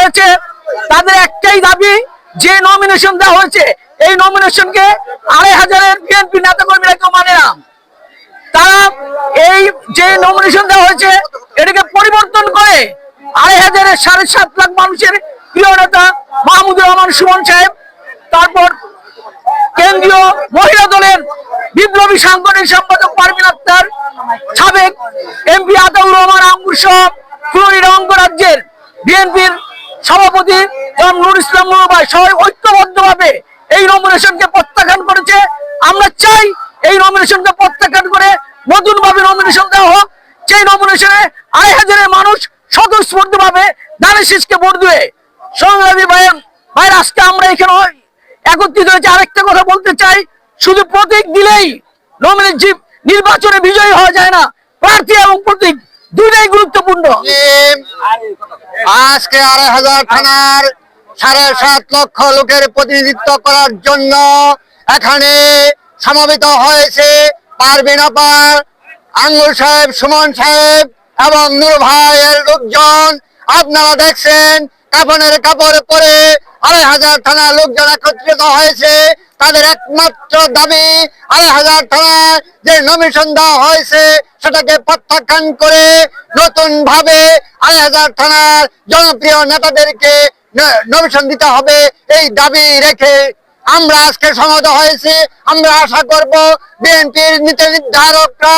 হয়েছে তাদের একটাই দাবি, যে নমিনেশন দেওয়া হয়েছে এই নমিনেশনকে 2500-এর বিএনপি নেতা কর্মীরা কেউ মানে না। তারা এই যে নমিনেশন দেওয়া হয়েছে এটাকে পরিবর্তন করে 2500-এর 7.5 লাখ মানুষের প্রিয় নেতা মাহমুদুর রহমান সুমন সাহেব, তারপর কেন্দ্রীয় মহিলা দলের বিপ্লবী সাংগঠনিক সম্পাদক পারভিন আক্তার, সাবেক এমপি আতাউর রহমান আঙ্গুর সহ ফ্লোরিডা অঙ্গরাজ্যের বিএনপির সভাপতি নুর ইসলাম নুর ভাই সবাই ঐক্যবদ্ধভাবে এই নমিনেশনকে প্রত্যাখ্যান করেছে। আমরা চাই এই নমিনেশনকে প্রত্যাখ্যান করে নতুন ভাবে নমিনেশন দেওয়া হোক, সেই নমিনেশনে 2500-এর মানুষ স্বতঃস্ফূর্ত ভাবে ধানের শীষকে ভোট দেবে। সংগ্রামী ভাইয়ের আজকে আমরা এখানে একত্রিত হয়েছে। আরেকটা কথা বলতে চাই, শুধু প্রতীক দিলেই নির্বাচনে বিজয়ী হওয়া যায় না, প্রার্থী এবং প্রতীক দুইটাই গুরুত্বপূর্ণ। আজকে 2500 থানার 7.5 লক্ষ লোকের প্রতিনিধিত্ব করার জন্য এখানে সমবেত হয়েছে পারভিন আপা, আঙ্গুর সাহেব, সুমন সাহেব এবং নূর ভাইয়ের লোকজন। আপনারা দেখছেন কাফনের কাপড় পরে 2500 থানা লোকজন একত্রিত হয়েছে। তাদের একমাত্র দাবি 2500 থানায় যে নমিনেশন দেওয়া হয়েছে সেটাকে প্রত্যাখ্যান করে নতুন ভাবে 2500 থানার জনপ্রিয় নেতাদেরকে নমিনেশন দিতে হবে, এই দাবি রেখে আমরা আজকে সমবেত হয়েছি। আমরা আশা করব বিএনপির নীতি নির্ধারকরা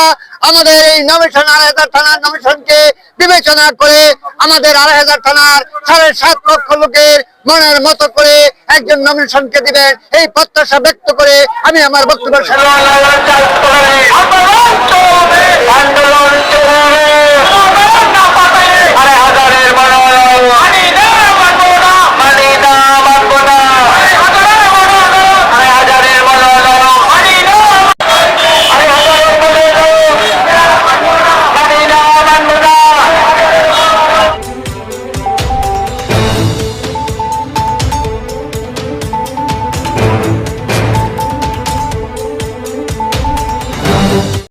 আমাদের এই নমিনেশন 2500 থানার নমিনেশনকে বিবেচনা করে আমাদের 2500 থানার 7.5 লক্ষ লোকের মনের মতো করে একজন নমিনেশনকে দিবেন, এই প্রত্যাশা ব্যক্ত করে আমি আমার বক্তব্য শেষ করছি।